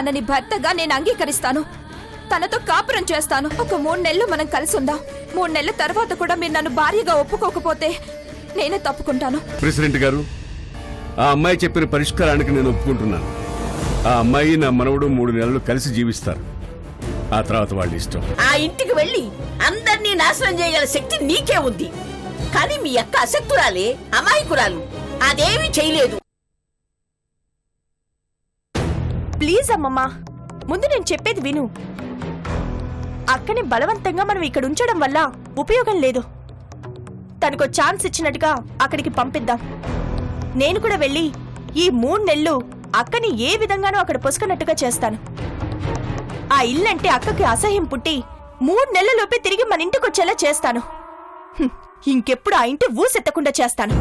తనని భర్తగా నేను అంగీకరిస్తాను. తనతో కాపురం చేస్తాను. ఒక 3 నెలలు మనం కలిసి ఉందాం. 3 నెలల తర్వాత కూడా మీరు నన్ను భార్యగా ఒప్పుకోకపోతే నేనే తప్పుకుంటాను. ప్రెసిడెంట్ గారు, ఆ అమ్మాయి చెప్పిన పరిష్కారానికి నేను ఒప్పుకుంటున్నాను. ఆ అమ్మాయి నా మనవడు 3 నెలలు కలిసి జీవిస్తారు. ఆ తర్వాత వాళ్ళ ఇష్టం. ఆ ఇంటికి వెళ్ళి అందర్నీ నాశనం చేయగల శక్తి నీకే ఉంది. కానీ మీ అక్క అశక్తురాలే, అమాయకురాలు. అదేమీ చేయలేదు. ప్లీజ్ అమ్మమ్మా, ముందు నేను చెప్పేది విను. అక్కని బలవంతంగా మనం ఇక్కడ ఉంచడం వల్ల ఉపయోగం లేదు. తనకో ఛాన్స్ ఇచ్చినట్టుగా అక్కడికి పంపిద్దాం. నేను కూడా వెళ్ళి ఈ 3 నెలలు అక్కని ఏ విధంగానూ అక్కడ పొసుకున్నట్టుగా చేస్తాను. ఆ ఇల్లంటే అక్కకి అసహ్యం పుట్టి 3 నెలలలోపే తిరిగి మన ఇంటికి వచ్చేలా చేస్తాను. ఇంకెప్పుడు ఆ ఇంటి ఊసెత్తకుండా చేస్తాను.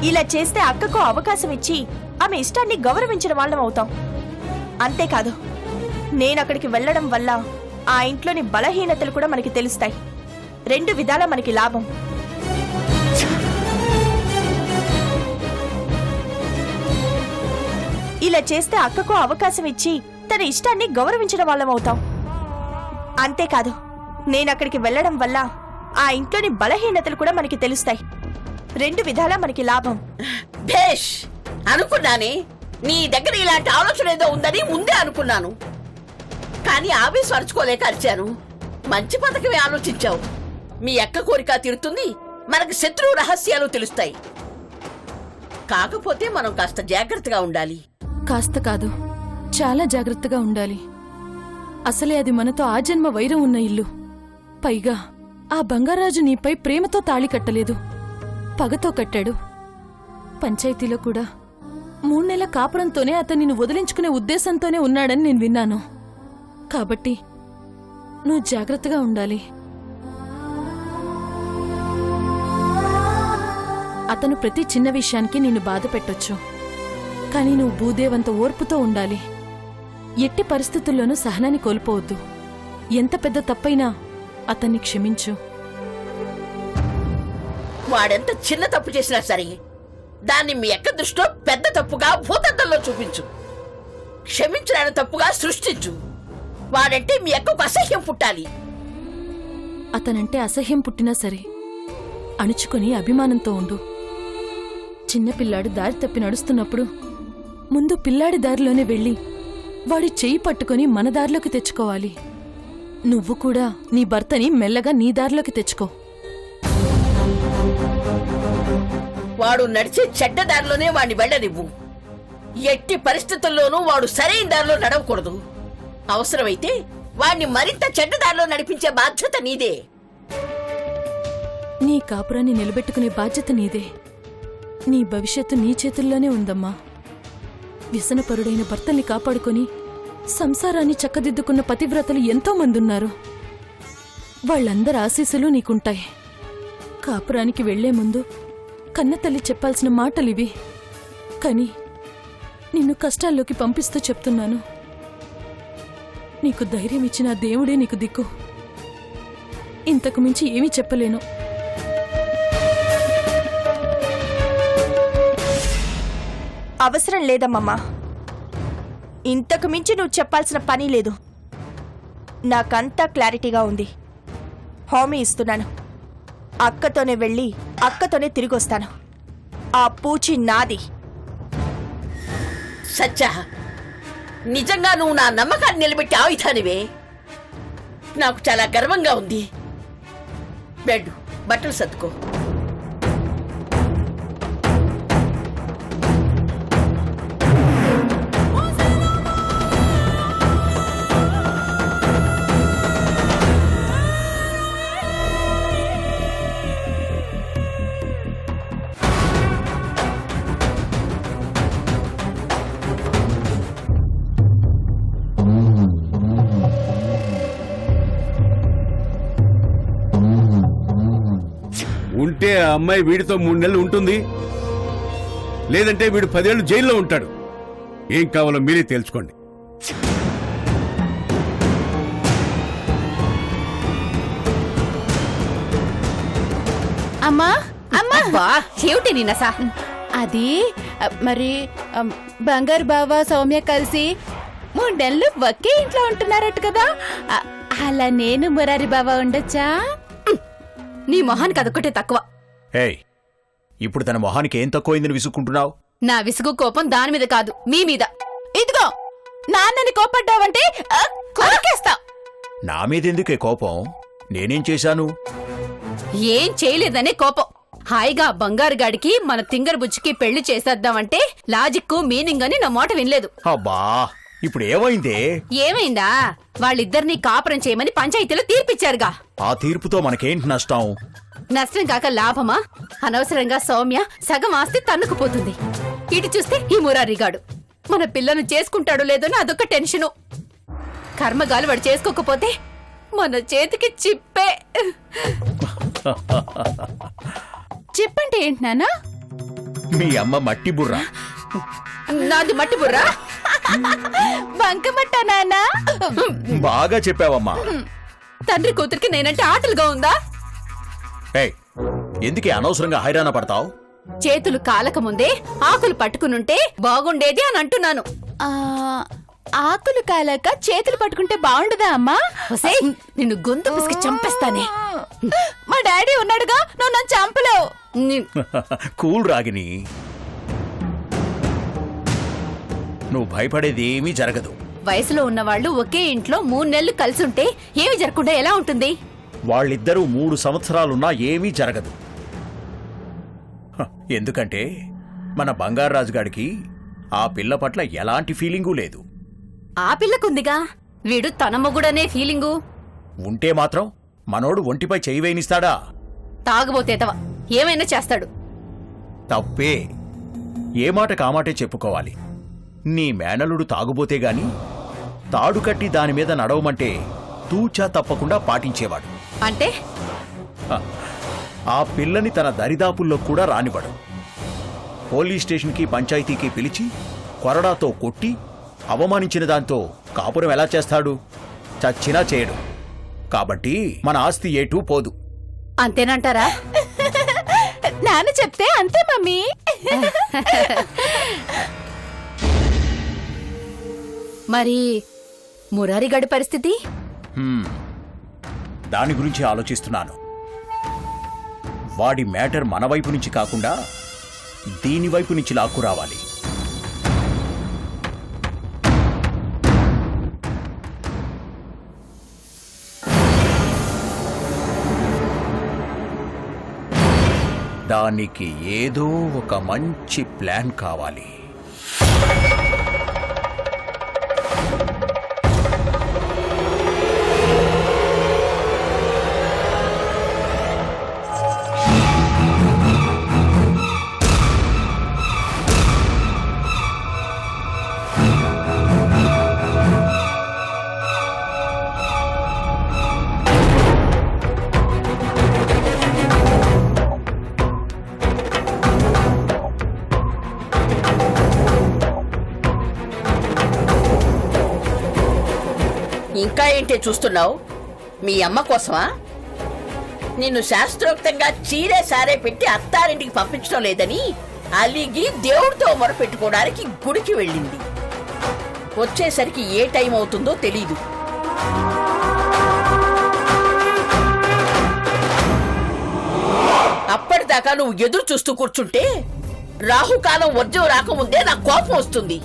ఇలా చేస్తే అక్కకు అవకాశం ఇచ్చి ఆమె ఇష్టాన్ని గౌరవించిన వాళ్ళం అవుతాం. అంతేకాదు, నేనక్కడికి వెళ్లడం వల్ల ఆ ఇంట్లోని బలహీనతలు కూడా మనకి తెలుస్తాయి. 2 విధాలా మనకి లాభం. ఇలా చేస్తే అక్కకు అవకాశం ఇచ్చి తన ఇష్టాన్ని గౌరవించిన వాళ్ళం అవుతాం. అంతేకాదు, నేనక్కడికి వెళ్లడం వల్ల ఆ ఇంట్లోని బలహీనతలు కూడా మనకి తెలుస్తాయి. 2 విధాలా మనకి లాభం. భేష్, అనుకున్నానే నీ దగ్గర ఇలాంటి ఆలోచన ఏదో ఉందని ముందే అనుకున్నాను. కానీ ఆవేశపరచుకోలేక అరిచాను. మంచి పథకమే ఆలోచించావు. మీ అక్క కోరిక తీరుతుంది, మనకు శత్రువు రహస్యాలు తెలుస్తాయి. కాకపోతే మనం కాస్త జాగ్రత్తగా ఉండాలి. కాస్త కాదు, చాలా జాగ్రత్తగా ఉండాలి. అసలే అది మనతో ఆజన్మ వైరం ఉన్న ఇల్లు. పైగా ఆ బంగారాజు నీపై ప్రేమతో తాళి కట్టలేదు, పగతో కట్టాడు. పంచాయతీలో కూడా 3 నెలల కాపురంతోనే అతను నిన్ను వదిలించుకునే ఉద్దేశంతోనే ఉన్నాడని నేను విన్నాను. కాబట్టి నువ్వు జాగ్రత్తగా ఉండాలి. అతను ప్రతి చిన్న విషయానికి నిన్ను బాధ పెట్టొచ్చు, కానీ నువ్వు భూదేవంత ఓర్పుతో ఉండాలి. ఎట్టి పరిస్థితుల్లోనూ సహనాన్ని కోల్పోవద్దు. ఎంత పెద్ద తప్పైనా అతన్ని క్షమించు. వాడెంత చిన్న తప్పు చేసినా సరే దాన్ని మీ అక్క దృష్టిలో పెద్ద తప్పుగా భూతద్దంలో చూపించు. క్షమించడానికి తప్పుగా సృష్టించు. వాడంటే మీ అక్కకు అసహ్యం పుట్టాలి. అతనంటే అసహ్యం పుట్టినా సరే అణుచుకుని అభిమానంతో ఉండు. చిన్నపిల్లాడు దారి తప్పి నడుస్తున్నప్పుడు ముందు పిల్లాడి దారిలోనే వెళ్ళి వాడి చెయ్యి పట్టుకుని మన దారిలోకి తెచ్చుకోవాలి. నువ్వు కూడా నీ భర్తని మెల్లగా నీ దారిలోకి తెచ్చుకో. వాడు నడిచే చెడ్డ దారిలోనే వాడిని వెళ్ళనివ్వు. ఎట్టి పరిస్థితుల్లోనూ వాడు సరైన దారిలో నడవకూడదు. అవసరమైతే వాడిని మరింత చెడ్డ దారిలో నడిపించే బాధ్యత నీదే. నీ కాపురాన్ని నిలబెట్టుకునే బాధ్యత నీదే. నీ భవిష్యత్తు నీ చేతుల్లోనే ఉందమ్మా. వ్యసనపరుడైన భర్తల్ని కాపాడుకొని సంసారాన్ని చక్కదిద్దుకున్న పతివ్రతలు ఎంతో మందున్నారు. వాళ్ళందరి ఆశీస్సులు నీకుంటాయి. కాపురానికి వెళ్లే ముందు కన్నతల్లి చెప్పాల్సిన మాటలివి. కాని నిన్ను కష్టాల్లోకి పంపిస్తూ చెప్తున్నాను. నీకు ధైర్యం ఇచ్చిన దేవుడే నీకు దిక్కు. ఇంతకు మించి ఏమీ చెప్పలేను. అవసరం లేదమ్మమ్మా. ఇంతకు మించి నువ్వు చెప్పాల్సిన పని లేదు. నాకంతా క్లారిటీగా ఉంది. హామీ ఇస్తున్నాను. అక్కతోనే వెళ్ళి అక్కతోనే తిరిగొస్తాను. ఆ పూచి నాది. సత్య, నిజంగా నువ్వు నా నమ్మకాన్ని నిలబెట్టి ఆయుధానివే. నాకు చాలా గర్వంగా ఉంది. బెడ్ బట్టలు సర్దుకో. ఉంటే ఆ అమ్మాయి వీడితో 3 నెలలు ఉంటుంది, లేదంటే వీడు 10 ఏళ్లు జైల్లో ఉంటాడు. ఏం కావాలో మీరే తేల్చుకోండి. అమ్మా అమ్మా, ఏమిటి నిన్న అది మరి బంగారు బావ సౌమ్య కలిసి 3 నెలలు ఒకే ఇంట్లో ఉంటున్నారట కదా అలా నేను మురారి బావ ఉండొచ్చా? నీ మొహానికి అదొక్కటే తక్కువ. ఏయ్, ఇప్పుడు తన మొహానికి ఏం తక్కువైందని విసుక్కుంటున్నావు? నా విసుగు కోపం దాని మీద కాదు, మీ మీద. ఇదిగో నాన్నని కోపడ్డావంటే కొరికేస్తా. నా మీదెందుకే కోపం? నేనేం చేశాను? ఏం చేయలేదనే కోపం. హాయిగా బంగారు గాడికి మన తింగర బుజ్జికి పెళ్లి చేసేద్దామంటే లాజిక్ మీనింగ్ అని నా మాట వినలేదు. అబ్బా, ఇప్పుడు ఏమైందే? ఏమైందా? వాళ్ళిద్దరినీ కాపురం చేయమని పంచాయతీలో తీర్పిచ్చారుగా. ఆ తీర్పుతో మనకేంటి నష్టం? నష్టం కాక లాభమా? అనవసరంగా సౌమ్య సగం ఆస్తి తన్నుకుపోతుంది. ఇటు చూస్తే ఈ మురారిగాడు మన పిల్లను చేసుకుంటాడో లేదో అని అదొక టెన్షను. కర్మగాలు వాడు చేసుకోకపోతే మన చేతికి చిప్పే. చెప్పంటే ఏంటి నాన్న? మీ అమ్మ మట్టి బుర్ర. నాది మట్టి బుర్రా? బంకమట్ట నాన్న. బాగా చెప్పావమ్మా. తండ్రి కూతురికి నేనంటే ఆటలుగా ఉందా? ఏయ్, ఎందుకే అనవసరంగా హైరాణ పడతావు? చేతులు కాలక ముందే ఆకులు పట్టుకునుంటే బాగుండేది అని అంటున్నాను. ఆకులు కాలాక చేతులు పట్టుకుంటే బాగుండదా అమ్మా? ఒసేయ్, నిన్ను గొంతు పిసికి చంపేస్తానే. మా డాడీ ఉన్నాడుగా, నువ్వు నన్ను చంపలేవు. కూల్ రాగిని, నువ్వు భయపడేది ఏమీ జరగదు. వయసులో ఉన్నవాళ్లు ఒకే ఇంట్లో 3 నెలలు కలిసి ఉంటే ఏమి జరగకుండా ఎలా ఉంటుంది? వాళ్ళిద్దరూ 3 సంవత్సరాలున్నా ఏమీ జరగదు. ఎందుకంటే మన బంగారాజు గాడికి ఆ పిల్ల పట్ల ఎలాంటి ఫీలింగు లేదు. ఆ పిల్లకుందిగా, వీడు తన మొగుడనే ఫీలింగు. ఉంటే మాత్రం మనోడు ఒంటిపై చెయ్యి వేయనిస్తాడా? తాగుబోతేతవా ఏమైనా చేస్తాడు. తప్పే. ఏ మాట కామాటే చెప్పుకోవాలి. నీ మేనలుడు తాగుబోతే గాని తాడు కట్టి దానిమీద నడవమంటే తూచా తప్పకుండా పాటించేవాడు. అంటే ఆ పిల్లని తన దరిదాపుల్లో కూడా రానివ్వడు. పోలీస్ స్టేషన్కి పంచాయతీకి పిలిచి కొరడాతో కొట్టి అవమానించిన దాంతో కాపురం ఎలా చేస్తాడు? చచ్చినా చేయడు. కాబట్టి మన ఆస్తి ఏటూ పోదు. అంతేనంటారా? నాన్న చెప్తే అంతే మమ్మీ. మరి మురారిగాడి పరిస్థితి? దాని గురించి ఆలోచిస్తున్నాను. వాడి మ్యాటర్ మన వైపు నుంచి కాకుండా దీని వైపు నుంచి లాక్కు రావాలి. దానికి ఏదో ఒక మంచి ప్లాన్ కావాలి. ఇంకా ఏంటి చూస్తున్నావు? మీ అమ్మ కోసమా? నిన్ను శాస్త్రోక్తంగా చీరే సారే పెట్టి అత్తారింటికి పంపించడం లేదని అలిగి దేవుడితో మొరపెట్టుకోవడానికి గుడికి వెళ్ళింది. వచ్చేసరికి ఏ టైం అవుతుందో తెలీదు. అప్పటిదాకా నువ్వు ఎదురు చూస్తూ కూర్చుంటే రాహుకాలం వర్జం రాకముందే నా కోపం వస్తుంది.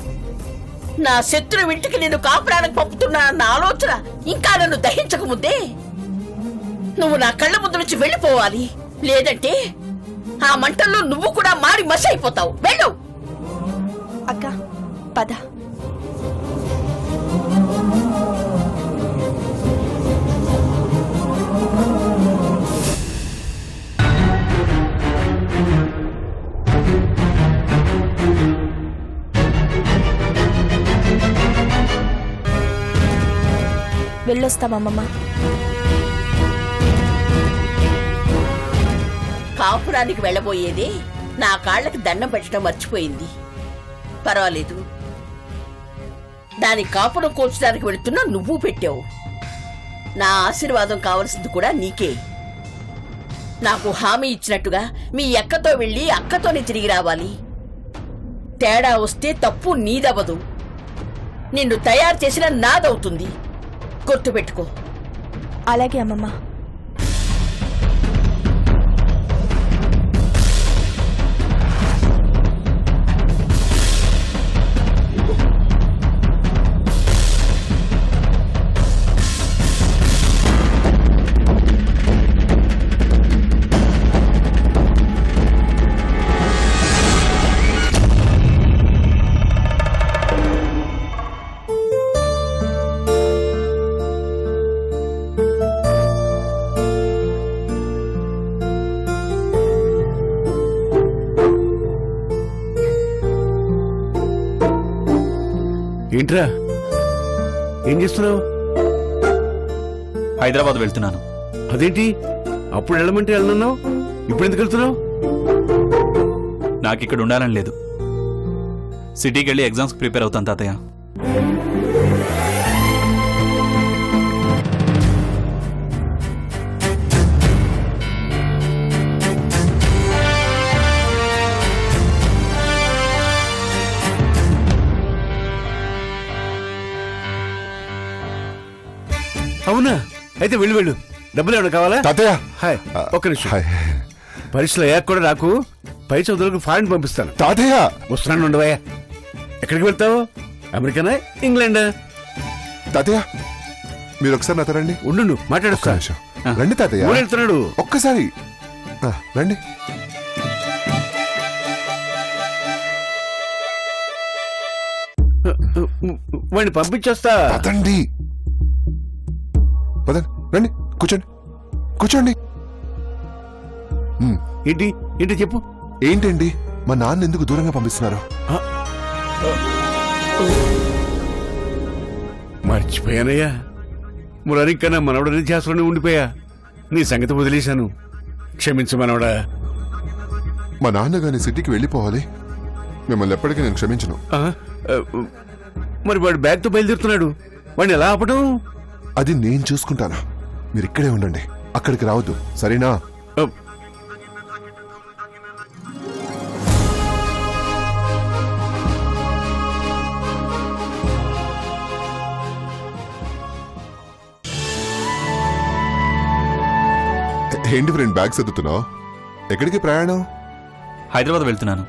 నా శత్రువు ఇంటికి నేను కాపురానికి పంపుతున్నానన్న ఆలోచన ఇంకా నన్ను దహించకముందే నువ్వు నా కళ్ళ ముందు నుంచి వెళ్ళిపోవాలి. లేదంటే ఆ మంటల్లో నువ్వు కూడా మాడి మసి అయిపోతావు. వెళ్ళు. అక్క పద. వెళ్ళొస్తామమ్మమ్మ. కాపురానికి వెళ్ళబోయేది నా కాళ్ళకి దండం పెట్టడం మర్చిపోయింది. పర్వాలేదు, దాని కాపురం కోర్చడానికి వెళుతున్నా నువ్వు పెట్టావు. నా ఆశీర్వాదం కావలసింది కూడా నీకే. నాకు హామీ ఇచ్చినట్టుగా మీ అక్కతో వెళ్ళి అక్కతోనే తిరిగి రావాలి. తేడా వస్తే తప్పు నీదవదు, నిన్ను తయారు చేసిన నాదవుతుంది. గుర్తుపెట్టుకో. అలాగే అమ్మమ్మ. ఏంట్రా ఏం చేస్తున్నావు? హైదరాబాద్ వెళ్తున్నాను. అదేంటి అప్పుడు వెళ్ళమంటే వెళ్ళనున్నావు, ఇప్పుడు ఎందుకు వెళ్తున్నావు? నాకు ఇక్కడ ఉండాలని లేదు. సిటీకి వెళ్ళి ఎగ్జామ్స్ ప్రిపేర్ అవుతాను తాతయ్య. అవునా? అయితే వెళ్ళు వెళ్ళు. డబ్బులు ఏమైనా కావాలా? తాతయ్య హాయ్, ఒక్క నిమిషం. హాయ్. పరీక్షలు అయ్యాక కూడా నాకు పై చదువులకు ఫారెన్ పంపిస్తాను. తాతయ్య వస్తున్నాను, ఉండవయ్యా. ఎక్కడికి వెళ్తావు? అమెరికానా, ఇంగ్లాండా? తాతయ్య మీరు ఒకసారి నాతో రండి. ఉండు, ఒక్క మాట్లాడుస్తా. నిమిషం. రండి తాతయ్య. ఊరు వెళ్తున్నాడు. ఒక్కసారి రండి. వాడిని పంపించేస్తా. పదండి పదండి, రండి కూర్చోండి కూర్చోండి. ఏంటి ఏంటి చెప్పు. ఏంటండి మా నాన్న ఎందుకు దూరంగా పంపిస్తున్నారు? మర్చిపోయానయ్యా. మురారి కన్నా మనవడని చేస్తూనే ఉండిపోయా. నీ సంగతి వదిలేశాను, క్షమించు మనవడా. మా నాన్నగాని సిటీకి వెళ్ళిపోవాలి, మిమ్మల్ని ఎప్పటికీ నేను క్షమించను. మరి వాడు బ్యాగ్తో బయలుదేరుతున్నాడు, వాడిని ఎలా ఆపడం? అది నేను చూసుకుంటాను, మీరు ఇక్కడే ఉండండి, అక్కడికి రావద్దు, సరేనా? ఏంటి ఫ్రెండ్ బ్యాగ్ సర్దుతున్నావు? ఎక్కడికి ప్రయాణం? హైదరాబాద్ వెళ్తున్నాను.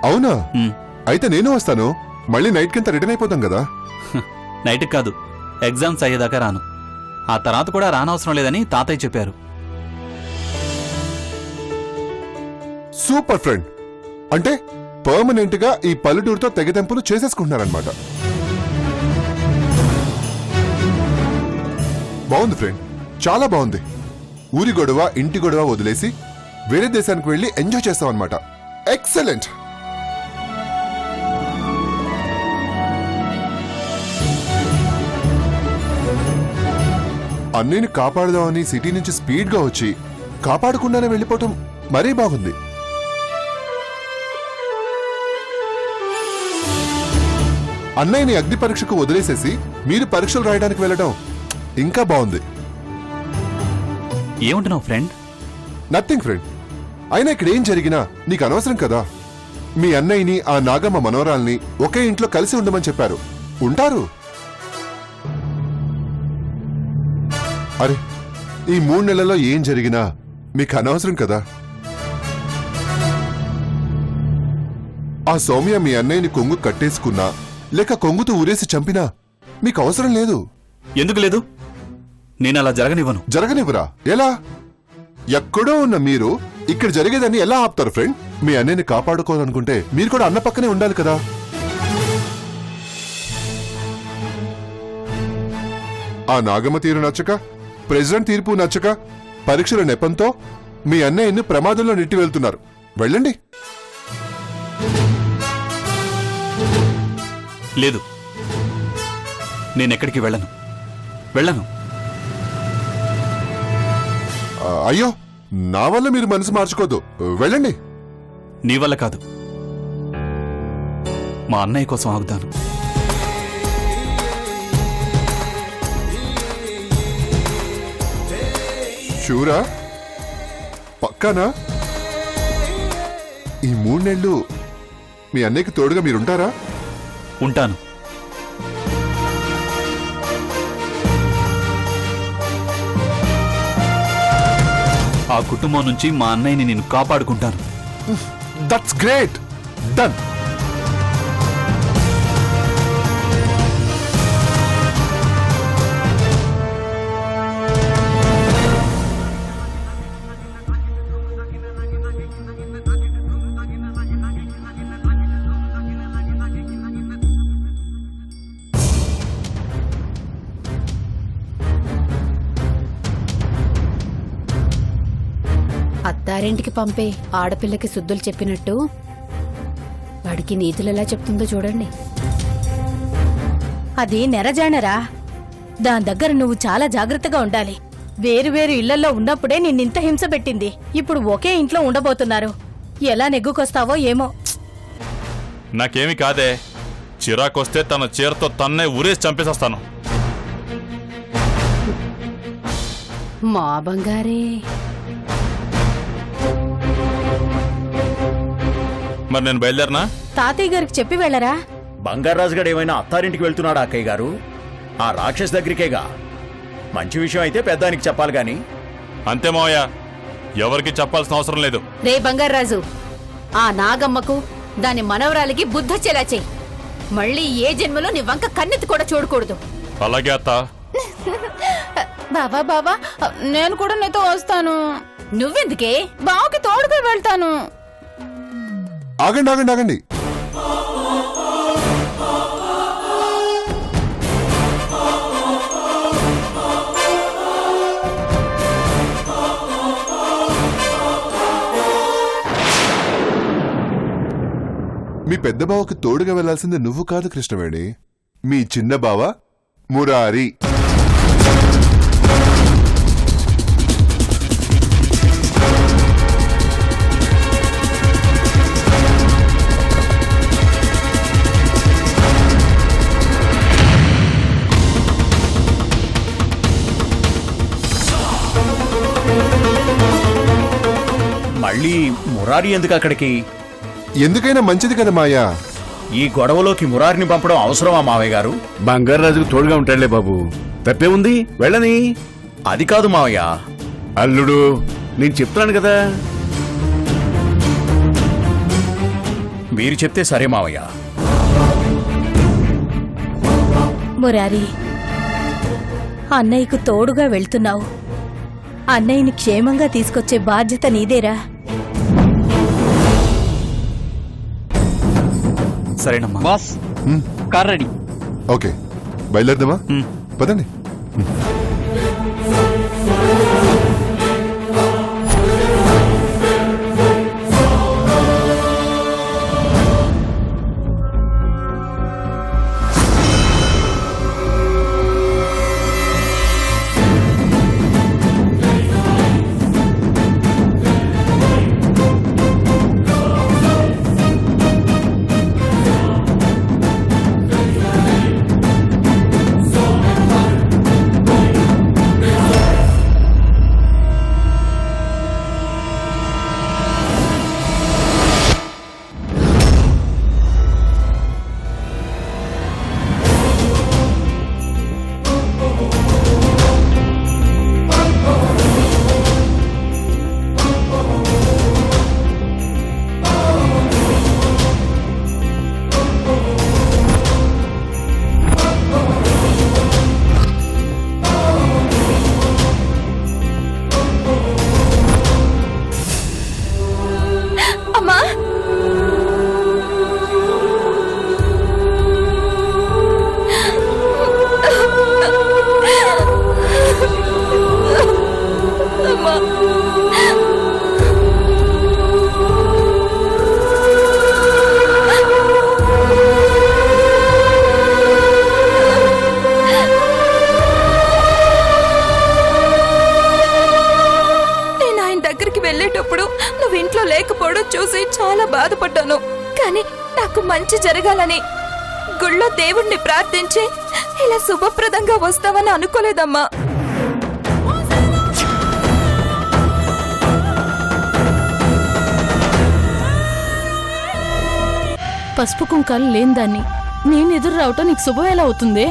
అవునా? మ్. అయితే నేను వస్తాను. మళ్ళీ నైట్ కింద రిటర్న్ అయిపోతాం కదా. నైట్కి కాదు, ఎగ్జామ్స్ అయ్యేదాకా రాను. ఆ తర్వాత కూడా రానవసరం లేదని తాతయ్య చెప్పారు. Super friend. అంటే పర్మనెంట్ గా ఈ పల్లెటూరుతో తెగదెంపులు చేసేసుకుంటున్నారనమాట. బాగుంది ఫ్రెండ్, చాలా బాగుంది. ఊరి గొడవ ఇంటి గొడవ వదిలేసి వేరే దేశానికి వెళ్ళి ఎంజాయ్ చేస్తాం అనమాట. ఎక్సలెంట్. అన్నీని కాపాడదామని సిటీ నుంచి స్పీడ్ గా వచ్చి కాపాడకుండానే వెళ్ళిపోవటం మరీ బాగుంది. అన్నయ్యని అగ్ని పరీక్షకు వదిలేసేసి మీరు పరీక్షలు రాయడానికి వెళ్ళడం ఇంకా బాగుంది. ఏమంటున్నావు ఫ్రెండ్? Nothing friend. అయినా ఇక్కడ ఏం జరిగినా నీకు అనవసరం కదా. మీ అన్నయ్యని ఆ నాగమ్మ మనోరాల్ని ఒకే ఇంట్లో కలిసి ఉండమని చెప్పారు, ఉంటారు. అరే ఈ 3 నెలల్లో ఏం జరిగినా మీకు అనవసరం కదా. ఆ సౌమ్య మీ అన్నయ్యని కొంగు కట్టేసుకున్నా లేక కొంగుతో ఊరేసి చంపినా మీకు అవసరం లేదు. ఎందుకు లేదు? నేను అలా జరగనివ్వను. జరగనివ్వరా? ఎలా? ఎక్కడో ఉన్న మీరు ఇక్కడ జరిగేదాన్ని ఎలా ఆపుతారు ఫ్రెండ్? మీ అన్నయ్యని కాపాడుకోవాలనుకుంటే మీరు కూడా అన్న పక్కనే ఉండాలి కదా. ఆ నాగమ్మ తీరు నచ్చక, ప్రెసిడెంట్ తీర్పు నచ్చక, పరీక్షల నెపంతో మీ అన్నయ్యని ప్రమాదంలో నెట్టి వెళ్తున్నారు. వెళ్ళండి. లేదు, నేనెక్కడికి వెళ్ళను. అయ్యో, నా వల్ల మీరు మనసు మార్చుకోదు, వెళ్ళండి. నీ వల్ల కాదు, మా అన్నయ్య కోసం ఆగుతాను. షూరా? పక్కానా? ఈ 3 నెలలు మీ అన్నయ్యకి తోడుగా మీరుంటారా? ఉంటాను. ఆ కుటుంబం నుంచి మా అన్నయ్యని నేను కాపాడుకుంటాను. That's great. డన్. అత్తారింటికి పంపే ఆడపిల్లకి శుద్ధులు చెప్పినట్టు వాడికి నీతులు ఎలా చెప్తుందో చూడండి. అది నెరజానరా. దాని దగ్గర నువ్వు చాలా జాగ్రత్తగా ఉండాలి. వేరు వేరు ఇళ్లలో ఉన్నప్పుడే నిన్నింత హింస పెట్టింది. ఇప్పుడు ఒకే ఇంట్లో ఉండబోతున్నారు. ఎలా నెగ్గుకొస్తావో ఏమో. నాకేమి కాదే, చిరాకొస్తే తన చీరతో తన్నే ఊరేసి చంపేసేస్తాను. మా బంగారే. మరి నేను బయలుదేరనా? తాతయ్య గారికి చెప్పి వెళ్ళరా. బంగారాజు గడు ఏమైనా అత్తారింటికి వెళ్తున్నాడా అక్కయ్య గారు? ఆ రాక్షస్ దగ్గరికేగా. మంచి విషయం అయితే పెద్దానికి చెప్పాలి గాని. అంతే మావయ్య, ఎవరికి చెప్పాల్సిన అవసరం లేదు. రే బంగారాజు, ఆ నాగమ్మకు దాని మనవరాలికి బుద్ధొచ్చేలా చెయ్యి. మళ్ళీ ఏ జన్మలో నీ వంక కన్నెత్తి కూడా చూడకూడదు. అలాగే అత్త. బావా బావా, నేను కూడా నీతో వస్తాను. నువ్వెందుకే? బావకి తోడుగా వెళ్తాను. ఆగండి ఆగండి ఆగండి. మీ పెద్ద బావకి తోడుగా వెళ్లాల్సింది నువ్వు కాదు కృష్ణవేణి, మీ చిన్న బావ మురారి. మళ్ళీ మురారి ఎందుకు అక్కడికి? ఎందుకైనా మంచిది కదా మాయా. ఈ గొడవలోకి మురారిని పంపడం అవసరమా మావయ్య గారు? బంగారాజుకు తోడుగా ఉంటాడులే బాబు, తప్పే ఉంది, వెళ్ళని. అది కాదు మావయ్య. అల్లుడు, నేను చెప్తున్నాను కదా. మీరు చెప్తే సరే మావయ్య. మురారి, అన్నయ్యకు తోడుగా వెళ్తున్నావు. అన్నయ్యని క్షేమంగా తీసుకొచ్చే బాధ్యత నీదేరా. సరేనమ్మా. Boss, car ready. ఓకే, బయలుదేరదామా? పదండి. చూసి చాలా బాధపడ్డాను. కానీ నాకు మంచి జరగాలని గుళ్ళో దేవుణ్ణి ప్రార్థించి ఇలా శుభప్రదంగా వస్తావని అనుకోలేదమ్మా. పసుపు కుంకాలు లేని దాన్ని నేను ఎదురు రావటం నీకు శుభం ఎలా అవుతుంది?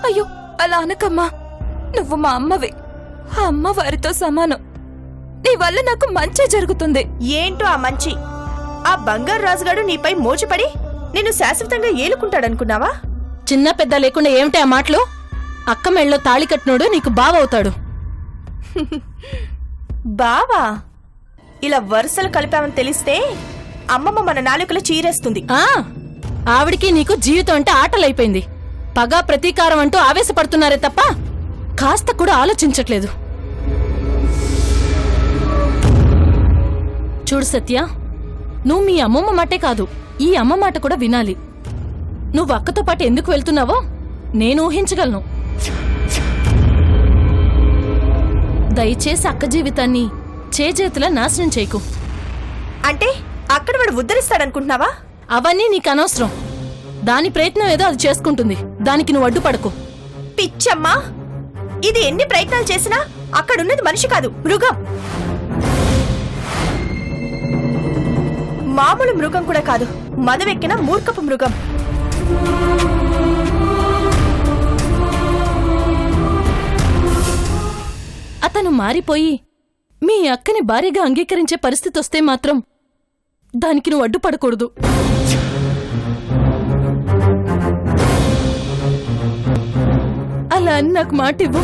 అయ్యో అలా అనకమ్మా, నువ్వు మా అమ్మవి. ఆ అమ్మ వారితో సమానం. నీ వల్ల నాకు మంచి జరుగుతుంది. ఏంటో ఆ మంచి? ఆ బంగారు రాజుగాడు నీపై మోజుపడి నిన్ను శాశ్వతంగా ఏలుకుంటాడనుకున్నావా? చిన్న పెద్ద లేకుండా ఏమిటి ఆ మాటలు? అక్క మెళ్ళలో తాళి కట్టినోడు నీకు బావవుతాడు. బావా? ఇలా వరుసలు కలిపామని తెలిస్తే అమ్మమ్మ మన నాలుకలు చీరేస్తుంది. ఆవిడికి నీకు జీవితం అంటే ఆటలైపోయింది. పగా ప్రతీకారం అంటూ ఆవేశపడుతున్నారే తప్ప కాస్త కూడా ఆలోచించట్లేదు. చూడు సత్య, నువ్వు మీ అమ్మమ్మ మాటే కాదు, ఈ అమ్మ మాట కూడా వినాలి. నువ్వు అక్కతో పాటు ఎందుకు వెళ్తున్నావో నేను ఊహించగలను. దయచేసి అక్క జీవితాన్ని చేజేతులా నాశనం చేయకు. అంటే అక్కడ వాడు ఉద్ధరిస్తాడనుకుంటున్నావా? అవన్నీ నీకు అనవసరం. దాని ప్రయత్నం ఏదో అది చేసుకుంటుంది. దానికి నువ్వు అడ్డుపడకు. పిచ్చమ్మా, ఇది ఎన్ని ప్రయత్నాలు చేసినా అక్కడున్నది మనిషి కాదు, మృగం. మామూలు మృగం కూడా కాదు, మదవెక్కిన మూర్ఖపు మృగం. అతను మారిపోయి మీ అక్కని భార్యగా అంగీకరించే పరిస్థితి వస్తే మాత్రం దానికి నువ్వు అడ్డుపడకూడదు. అలా అని నాకు మాట ఇవ్వు.